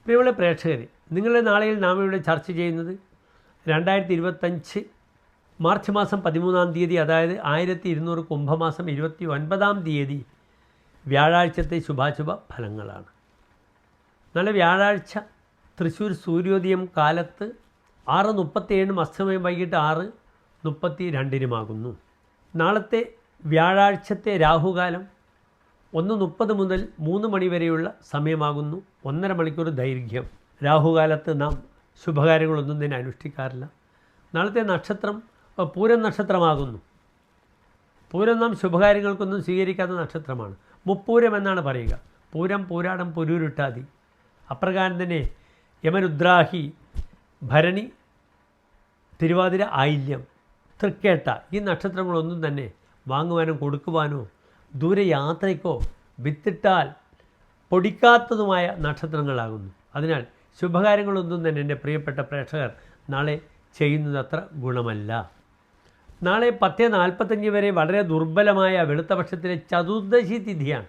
പ്രിയമുള്ള പ്രേക്ഷകരെ, നിങ്ങളുടെ നാളെയിൽ നാം ഇവിടെ ചർച്ച ചെയ്യുന്നത് 2025 മാർച്ച് മാസം 13-ാം തീയതി, അതായത് 1200 കുംഭമാസം 29-ാം തീയതി വ്യാഴാഴ്ചത്തെ ശുഭാശുഭ ഫലങ്ങളാണ്. നാളെ വ്യാഴാഴ്ച തൃശ്ശൂർ സൂര്യോദയം കാലത്ത് 6:37 അസ്തമയം വൈകിട്ട് 6:32 നാളത്തെ വ്യാഴാഴ്ചത്തെ രാഹുകാലം 1:30 മുതൽ 3 മണി വരെയുള്ള സമയമാകുന്നു. 1.5 മണിക്കൂർ ദൈർഘ്യം. രാഹുകാലത്ത് നാം ശുഭകാര്യങ്ങളൊന്നും തന്നെ അനുഷ്ഠിക്കാറില്ല. നാളത്തെ നക്ഷത്രം പൂരം നക്ഷത്രമാകുന്നു. പൂരം നാം ശുഭകാര്യങ്ങൾക്കൊന്നും സ്വീകരിക്കാത്ത നക്ഷത്രമാണ്. മുപ്പൂരം എന്നാണ് പറയുക. പൂരം, പൂരാടം, പുരൂരുട്ടാതി. അപ്രകാരം തന്നെ യമരുദ്രാഹി, ഭരണി, തിരുവാതിര, ആയില്യം, തൃക്കേട്ട ഈ നക്ഷത്രങ്ങളൊന്നും തന്നെ വാങ്ങുവാനോ കൊടുക്കുവാനോ ദൂരയാത്രയ്ക്കോ വിത്തിട്ടാൽ പൊടിക്കാത്തതുമായ നക്ഷത്രങ്ങളാകുന്നു. അതിനാൽ ശുഭകാര്യങ്ങളൊന്നും തന്നെ എൻ്റെ പ്രിയപ്പെട്ട പ്രേക്ഷകർ നാളെ ചെയ്യുന്നതത്ര ഗുണമല്ല. നാളെ 10:45 വരെ വളരെ ദുർബലമായ വെളുത്തപക്ഷത്തിലെ ചതുർദശി തിഥിയാണ്.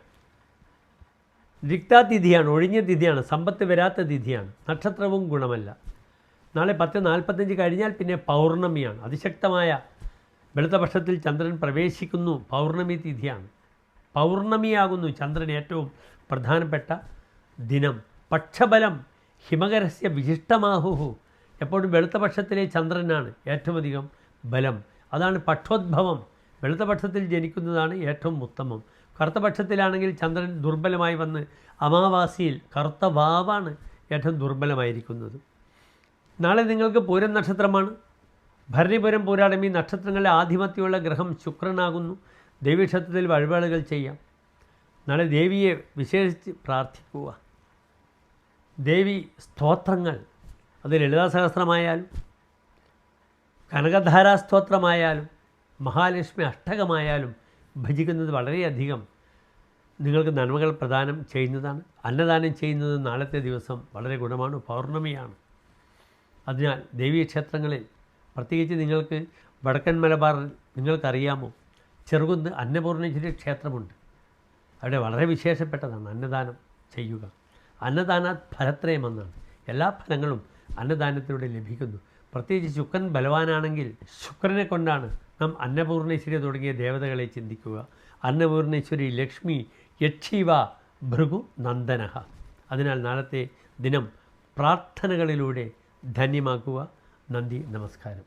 രിക്താതിഥിയാണ്, ഒഴിഞ്ഞ തിഥിയാണ്, സമ്പത്ത് വരാത്ത തിഥിയാണ്. നക്ഷത്രവും ഗുണമല്ല. നാളെ 10:45 കഴിഞ്ഞാൽ പിന്നെ പൗർണമിയാണ്. അതിശക്തമായ വെളുത്തപക്ഷത്തിൽ ചന്ദ്രൻ പ്രവേശിക്കുന്നു. പൗർണമി തിഥിയാണ്. പൗർണമിയാകുന്നു ചന്ദ്രൻ ഏറ്റവും പ്രധാനപ്പെട്ട ദിനം. പക്ഷബലം ഹിമകരസ്യ വിശിഷ്ടമാഹുഹു. എപ്പോഴും വെളുത്തപക്ഷത്തിലെ ചന്ദ്രനാണ് ഏറ്റവും അധികം ബലം. അതാണ് പക്ഷോദ്ഭവം. വെളുത്തപക്ഷത്തിൽ ജനിക്കുന്നതാണ് ഏറ്റവും ഉത്തമം. കറുത്തപക്ഷത്തിലാണെങ്കിൽ ചന്ദ്രൻ ദുർബലമായി വന്ന് അമാവാസിയിൽ കറുത്ത വാവാണ് ഏറ്റവും ദുർബലമായിരിക്കുന്നത്. നാളെ നിങ്ങൾക്ക് പൂരം നക്ഷത്രമാണ്. ഭരണിപുരം, പൂരാടം ഈ നക്ഷത്രങ്ങളുടെ ആധിപത്യമുള്ള ഗ്രഹം ശുക്രനാകുന്നു. ദേവീക്ഷേത്രത്തിൽ വഴിപാടുകൾ ചെയ്യാം. നാളെ ദേവിയെ വിശേഷിച്ച് പ്രാർത്ഥിക്കുക. ദേവി സ്തോത്രങ്ങൾ, അത് ലളിതാ സഹസ്രമായാലും കനകധാരാ സ്തോത്രമായാലും മഹാലക്ഷ്മി അഷ്ടകമായാലും ഭജിക്കുന്നത് വളരെയധികം നിങ്ങൾക്ക് നന്മകൾ പ്രദാനം ചെയ്യുന്നതാണ്. അന്നദാനം ചെയ്യുന്നത് നാളത്തെ ദിവസം വളരെ ഗുണമാണ്. പൗർണമിയാണ്. അതിനാൽ ദേവീക്ഷേത്രങ്ങളിൽ, പ്രത്യേകിച്ച് നിങ്ങൾക്ക് വടക്കൻ മലബാറിൽ നിങ്ങൾക്കറിയാമോ, ചെറുകുന്ന് അന്നപൂർണേശ്വരി ക്ഷേത്രമുണ്ട്. അവിടെ വളരെ വിശേഷപ്പെട്ടതാണ് അന്നദാനം ചെയ്യുക. അന്നദാനാത് ഫലത്രയമെന്നാണ്. എല്ലാ ഫലങ്ങളും അന്നദാനത്തിലൂടെ ലഭിക്കുന്നു. പ്രത്യേകിച്ച് ശുക്രൻ ബലവാനാണെങ്കിൽ ശുക്രനെ കൊണ്ടാണ് നാം അന്നപൂർണേശ്വരി തുടങ്ങിയ ദേവതകളെ ചിന്തിക്കുക. അന്നപൂർണേശ്വരി, ലക്ഷ്മി, യക്ഷീവ, ഭൃഗു, നന്ദനഃ. അതിനാൽ നാളത്തെ ദിനം പ്രാർത്ഥനകളിലൂടെ ധന്യമാക്കുക. നന്ദി, നമസ്കാരം.